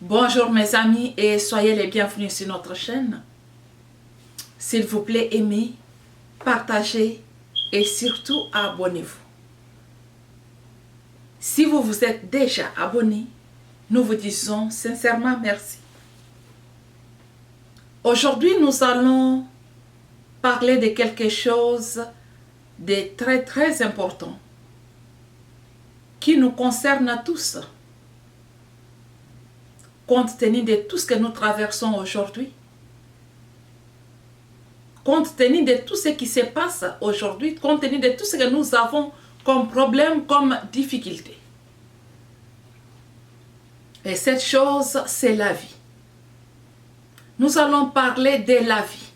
Bonjour mes amis et soyez les bienvenus sur notre chaîne. S'il vous plaît, aimez, partagez et surtout abonnez-vous. Si vous vous êtes déjà abonné, nous vous disons sincèrement merci. Aujourd'hui, nous allons parler de quelque chose de très important qui nous concerne tous. Compte tenu de tout ce que nous traversons aujourd'hui, compte tenu de tout ce qui se passe aujourd'hui, compte tenu de tout ce que nous avons comme problème, comme difficulté. Et cette chose, c'est la vie. Nous allons parler de la vie.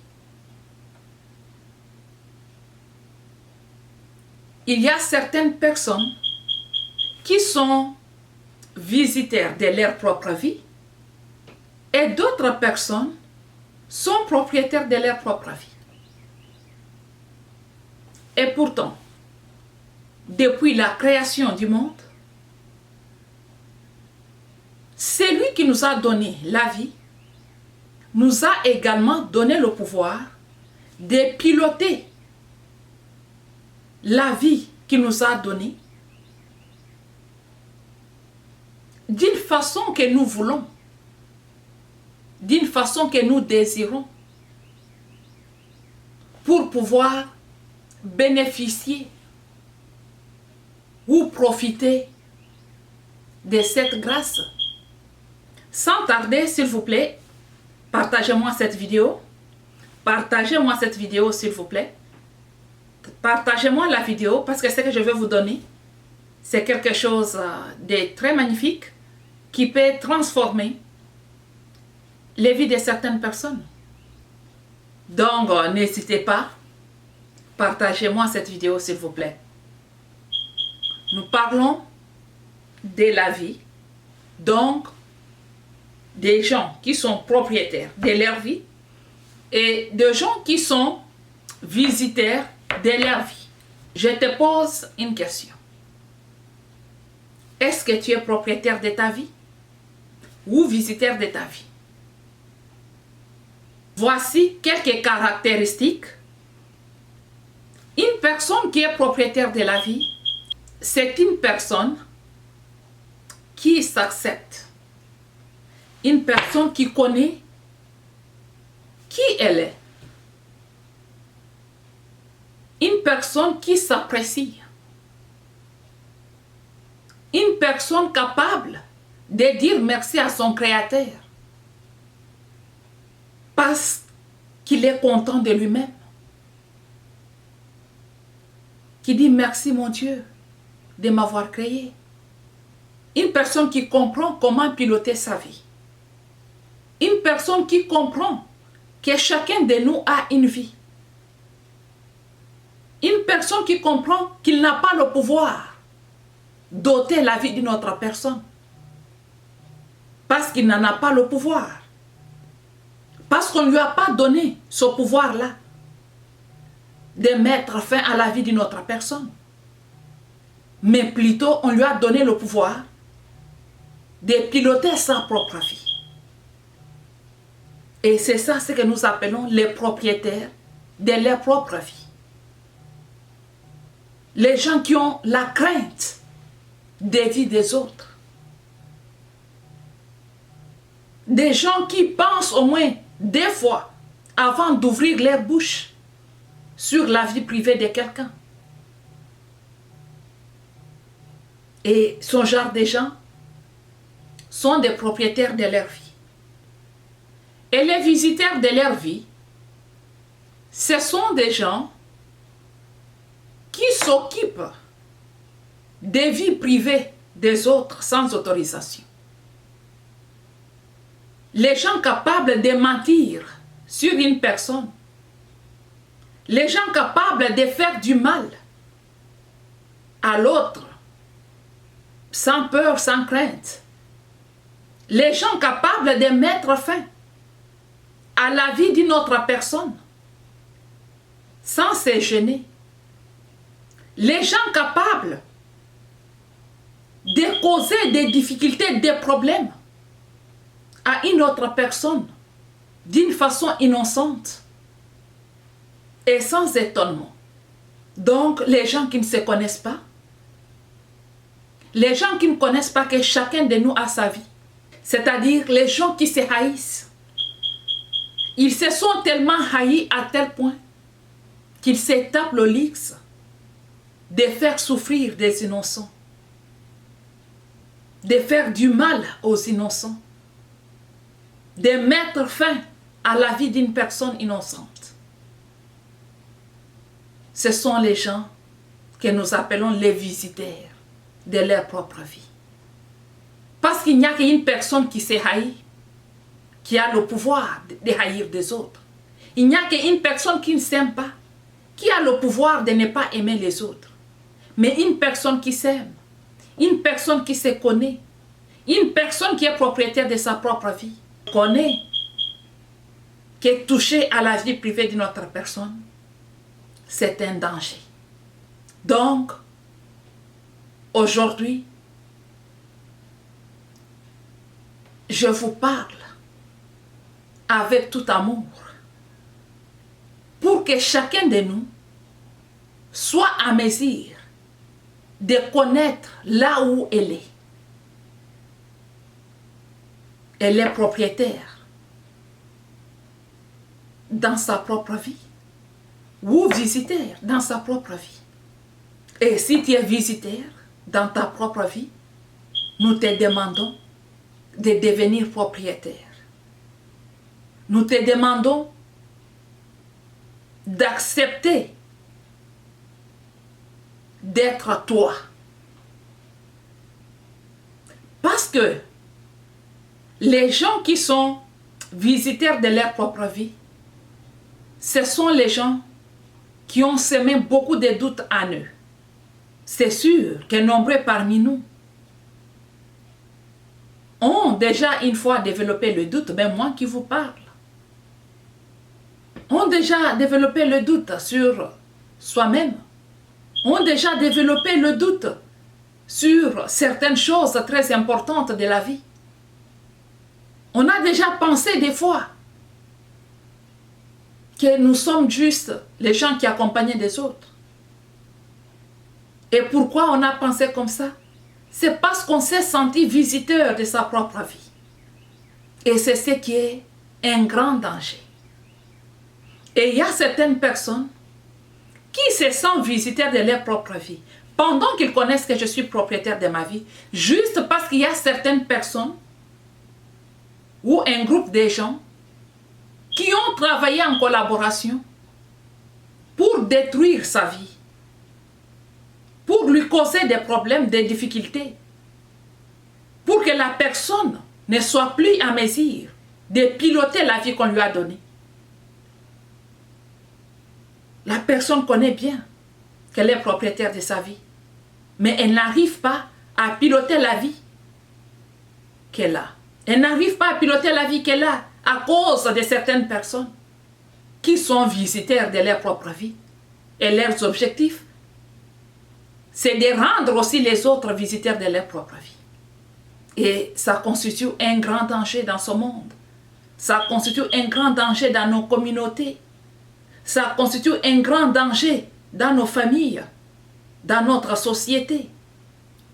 Il y a certaines personnes qui sont visiteurs de leur propre vie et d'autres personnes sont propriétaires de leur propre vie. Et pourtant, depuis la création du monde, c'est lui qui nous a donné la vie, nous a également donné le pouvoir de piloter la vie qu'il nous a donnée d'une façon que nous voulons, d'une façon que nous désirons, pour pouvoir bénéficier ou profiter de cette grâce. Sans tarder, s'il vous plaît, partagez-moi cette vidéo. Partagez-moi cette vidéo, s'il vous plaît. Partagez-moi la vidéo parce que ce que je vais vous donner, c'est quelque chose de très magnifique qui peut transformer les vies de certaines personnes. Donc, n'hésitez pas, partagez-moi cette vidéo, s'il vous plaît. Nous parlons de la vie, donc des gens qui sont propriétaires de leur vie et de gens qui sont visiteurs de leur vie. Je te pose une question. Est-ce que tu es propriétaire de ta vie ou visiteur de ta vie? Voici quelques caractéristiques. Une personne qui est propriétaire de la vie, c'est une personne qui s'accepte. Une personne qui connaît qui elle est. Une personne qui s'apprécie. Une personne capable de dire merci à son Créateur parce qu'il est content de lui-même. Qui dit merci mon Dieu de m'avoir créé. Une personne qui comprend comment piloter sa vie. Une personne qui comprend que chacun de nous a une vie. Une personne qui comprend qu'il n'a pas le pouvoir d'ôter la vie d'une autre personne. Parce qu'il n'en a pas le pouvoir. Parce qu'on ne lui a pas donné ce pouvoir-là de mettre fin à la vie d'une autre personne. Mais plutôt, on lui a donné le pouvoir de piloter sa propre vie. Et c'est ça ce que nous appelons les propriétaires de leur propre vie. Les gens qui ont la crainte des vies des autres. Des gens qui pensent au moins des fois avant d'ouvrir leur bouche sur la vie privée de quelqu'un. Et ce genre de gens sont des propriétaires de leur vie. Et les visiteurs de leur vie, ce sont des gens qui s'occupent des vies privées des autres sans autorisation. Les gens capables de mentir sur une personne. Les gens capables de faire du mal à l'autre sans peur, sans crainte. Les gens capables de mettre fin à la vie d'une autre personne sans se gêner. Les gens capables de causer des difficultés, des problèmes à une autre personne d'une façon innocente et sans étonnement. Donc, les gens qui ne se connaissent pas, les gens qui ne connaissent pas que chacun de nous a sa vie, c'est-à-dire les gens qui se haïssent, ils se sont tellement haïs à tel point qu'ils se tapent le luxe de faire souffrir des innocents, de faire du mal aux innocents, de mettre fin à la vie d'une personne innocente. Ce sont les gens que nous appelons les visiteurs de leur propre vie. Parce qu'il n'y a qu'une personne qui se haït, qui a le pouvoir de haïr des autres. Il n'y a qu'une personne qui ne s'aime pas, qui a le pouvoir de ne pas aimer les autres. Mais une personne qui s'aime, une personne qui se connaît, une personne qui est propriétaire de sa propre vie, connaît, qui est touchée à la vie privée d'une autre personne, c'est un danger. Donc, aujourd'hui, je vous parle avec tout amour pour que chacun de nous soit à mesure de connaître là où elle est. Elle est propriétaire dans sa propre vie ou visiteur dans sa propre vie. Et si tu es visiteur dans ta propre vie, nous te demandons de devenir propriétaire. Nous te demandons d'accepter d'être toi. Parce que les gens qui sont visiteurs de leur propre vie, ce sont les gens qui ont semé beaucoup de doutes en eux. C'est sûr que nombreux parmi nous ont déjà une fois développé le doute, même moi qui vous parle, ont déjà développé le doute sur soi-même, ont déjà développé le doute sur certaines choses très importantes de la vie. On a déjà pensé des fois que nous sommes juste les gens qui accompagnent des autres. Et pourquoi on a pensé comme ça? C'est parce qu'on s'est senti visiteur de sa propre vie. Et c'est ce qui est un grand danger. Et il y a certaines personnes qui se sentent visiteurs de leur propre vie, pendant qu'ils connaissent que je suis propriétaire de ma vie, juste parce qu'il y a certaines personnes ou un groupe de gens qui ont travaillé en collaboration pour détruire sa vie, pour lui causer des problèmes, des difficultés, pour que la personne ne soit plus à mesure de piloter la vie qu'on lui a donnée. La personne connaît bien qu'elle est propriétaire de sa vie, mais elle n'arrive pas à piloter la vie qu'elle a. Elle n'arrive pas à piloter la vie qu'elle a à cause de certaines personnes qui sont visiteurs de leur propre vie. Et leurs objectifs, c'est de rendre aussi les autres visiteurs de leur propre vie. Et ça constitue un grand danger dans ce monde. Ça constitue un grand danger dans nos communautés. Ça constitue un grand danger dans nos familles, dans notre société.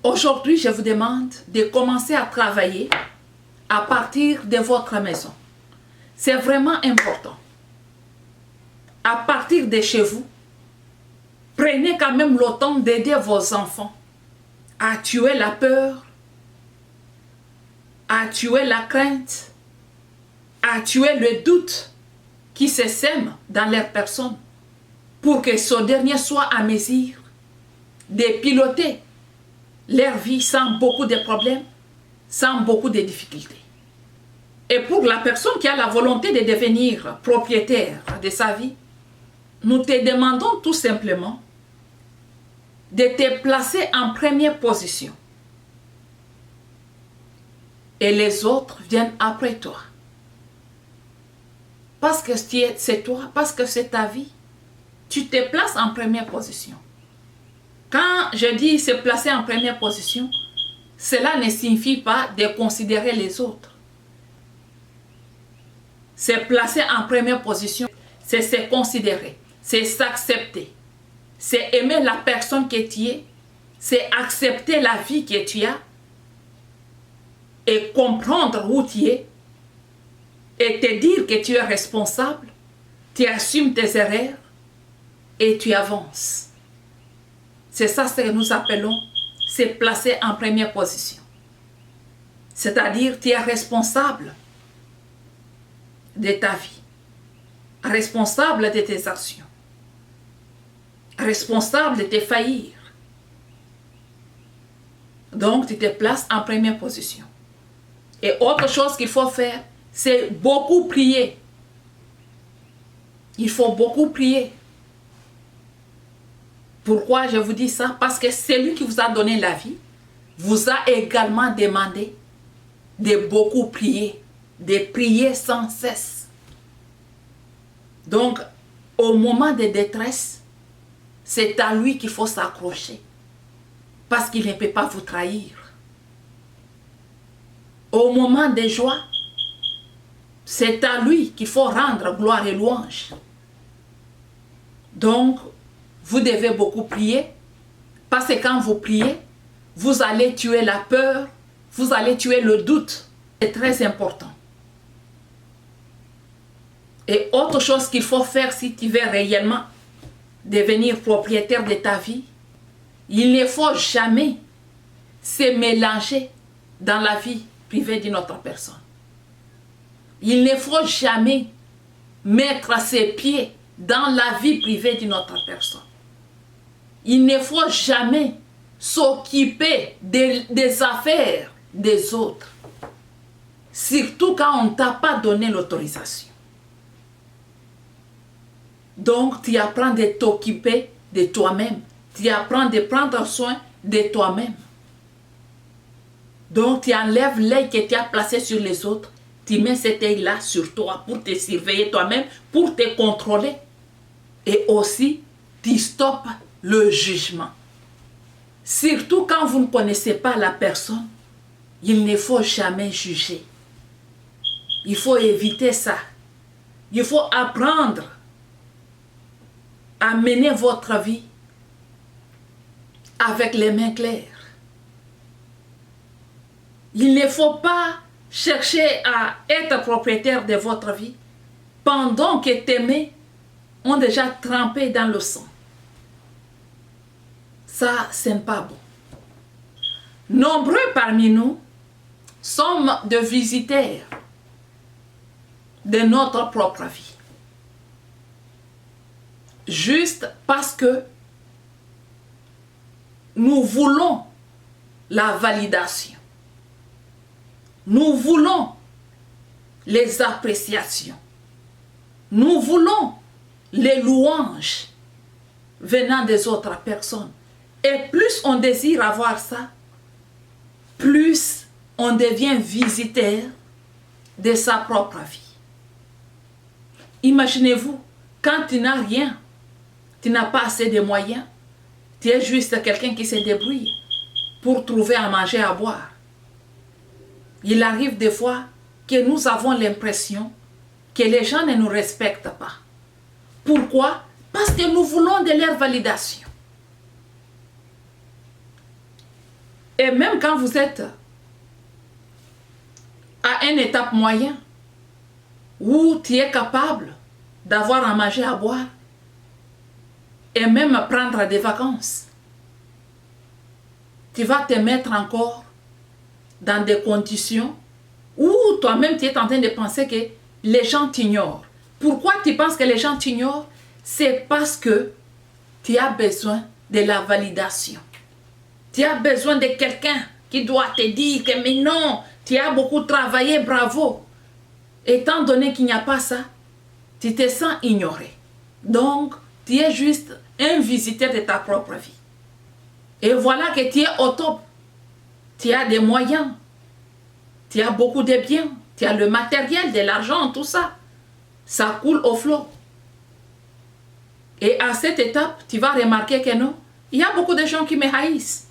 Aujourd'hui, je vous demande de commencer à travailler à partir de votre maison. C'est vraiment important. À partir de chez vous, prenez quand même le temps d'aider vos enfants à tuer la peur, à tuer la crainte, à tuer le doute qui se sème dans leur personne pour que ce dernier soit à mesure de piloter leur vie sans beaucoup de problèmes, sans beaucoup de difficultés. Et pour la personne qui a la volonté de devenir propriétaire de sa vie, nous te demandons tout simplement de te placer en première position. Et les autres viennent après toi. Parce que c'est toi, parce que c'est ta vie, tu te places en première position. Quand je dis se placer en première position, cela ne signifie pas de considérer les autres. c'est placer en première position, c'est se considérer, c'est s'accepter, c'est aimer la personne que tu es, c'est accepter la vie que tu as et comprendre où tu es et te dire que tu es responsable, tu assumes tes erreurs et tu avances. C'est ça ce que nous appelons, c'est placer en première position. C'est-à-dire, tu es responsable de ta vie, responsable de tes actions, responsable de tes faillir. Donc, tu te places en première position. Et autre chose qu'il faut faire, c'est beaucoup prier. Il faut beaucoup prier. Pourquoi je vous dis ça? Parce que celui qui vous a donné la vie vous a également demandé de beaucoup prier, de prier sans cesse. Donc, au moment de détresse, c'est à lui qu'il faut s'accrocher, parce qu'il ne peut pas vous trahir. Au moment de joie, c'est à lui qu'il faut rendre gloire et louange. Donc, vous devez beaucoup prier, parce que quand vous priez, vous allez tuer la peur, vous allez tuer le doute. C'est très important. Et autre chose qu'il faut faire si tu veux réellement devenir propriétaire de ta vie, il ne faut jamais se mélanger dans la vie privée d'une autre personne. Il ne faut jamais mettre ses pieds dans la vie privée d'une autre personne. Il ne faut jamais s'occuper des affaires des autres. Surtout quand on ne t'a pas donné l'autorisation. Donc, tu apprends de t'occuper de toi-même. Tu apprends de prendre soin de toi-même. Donc, tu enlèves l'œil que tu as placé sur les autres. Tu mets cet œil-là sur toi pour te surveiller toi-même, pour te contrôler. Et aussi, tu stoppes le jugement. Surtout quand vous ne connaissez pas la personne, il ne faut jamais juger. Il faut éviter ça. Il faut apprendre à mener votre vie avec les mains claires. Il ne faut pas chercher à être propriétaire de votre vie pendant que tes mains ont déjà trempé dans le sang. Ça, ce n'est pas bon. Nombreux parmi nous sommes de visiteurs de notre propre vie. Juste parce que nous voulons la validation. Nous voulons les appréciations. Nous voulons les louanges venant des autres personnes. Et plus on désire avoir ça, plus on devient visiteur de sa propre vie. Imaginez-vous, quand tu n'as rien, tu n'as pas assez de moyens, tu es juste quelqu'un qui se débrouille pour trouver à manger, à boire. Il arrive des fois que nous avons l'impression que les gens ne nous respectent pas. Pourquoi? Parce que nous voulons de leur validation. Et même quand vous êtes à une étape moyenne, où tu es capable d'avoir à manger, à boire, et même prendre des vacances, tu vas te mettre encore dans des conditions où toi-même tu es en train de penser que les gens t'ignorent. Pourquoi tu penses que les gens t'ignorent? C'est parce que tu as besoin de la validation. Tu as besoin de quelqu'un qui doit te dire que mais non, tu as beaucoup travaillé, bravo. Étant donné qu'il n'y a pas ça, tu te sens ignoré. Donc, tu es juste un visiteur de ta propre vie. Et voilà que tu es au top. Tu as des moyens. Tu as beaucoup de biens. Tu as le matériel, de l'argent, tout ça. Ça coule au flot. Et à cette étape, tu vas remarquer que non, il y a beaucoup de gens qui me haïssent.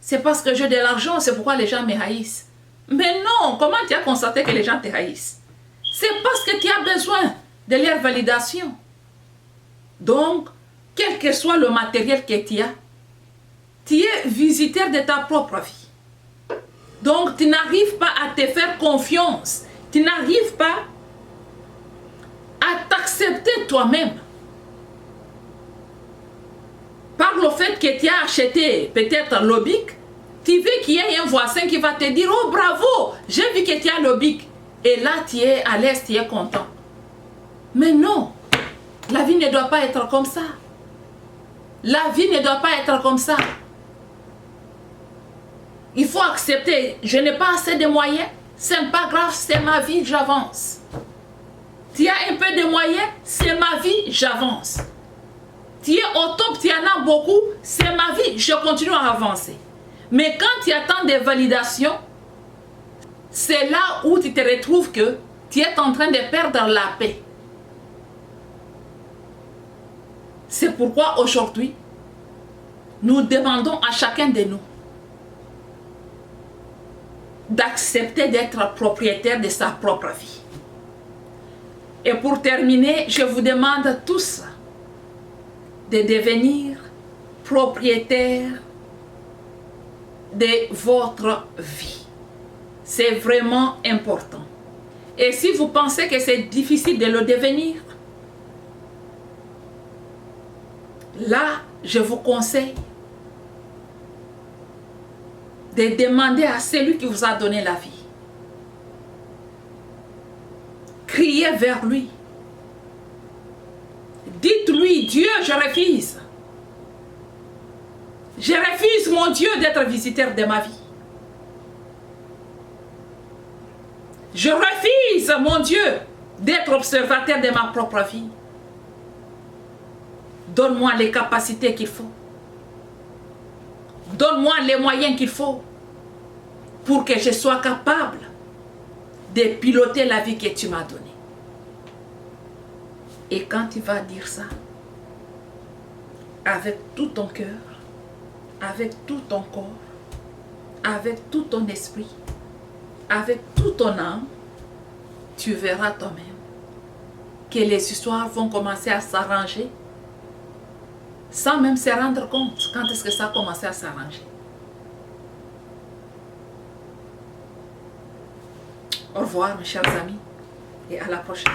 C'est parce que j'ai de l'argent, c'est pourquoi les gens me haïssent. Mais non, comment tu as constaté que les gens te haïssent? C'est parce que tu as besoin de leur validation. Donc, quel que soit le matériel que tu as, tu es visiteur de ta propre vie. Donc, tu n'arrives pas à te faire confiance. Tu n'arrives pas à t'accepter toi-même. Par le fait que tu as acheté peut-être le bic, tu veux qu'il y ait un voisin qui va te dire « Oh bravo, j'ai vu que tu as le bic ». Et là, tu es à l'aise, tu es content. Mais non, la vie ne doit pas être comme ça. La vie ne doit pas être comme ça. Il faut accepter, je n'ai pas assez de moyens, c'est pas grave, c'est ma vie, j'avance. Tu as un peu de moyens, c'est ma vie, j'avance. Tu es au top, tu en as beaucoup, c'est ma vie, je continue à avancer. Mais quand tu attends des validations, c'est là où tu te retrouves que tu es en train de perdre la paix. C'est pourquoi aujourd'hui, nous demandons à chacun de nous d'accepter d'être propriétaire de sa propre vie. Et pour terminer, je vous demande tous de devenir propriétaire de votre vie. C'est vraiment important. Et si vous pensez que c'est difficile de le devenir, là, je vous conseille de demander à celui qui vous a donné la vie. Criez vers lui. Dites-lui, Dieu, je refuse. Je refuse, mon Dieu, d'être visiteur de ma vie. Je refuse, mon Dieu, d'être observateur de ma propre vie. Donne-moi les capacités qu'il faut. Donne-moi les moyens qu'il faut pour que je sois capable de piloter la vie que tu m'as donnée. Et quand tu vas dire ça, avec tout ton cœur, avec tout ton corps, avec tout ton esprit, avec toute ton âme, tu verras toi-même que les histoires vont commencer à s'arranger sans même se rendre compte quand est-ce que ça a commencé à s'arranger. Au revoir mes chers amis et à la prochaine.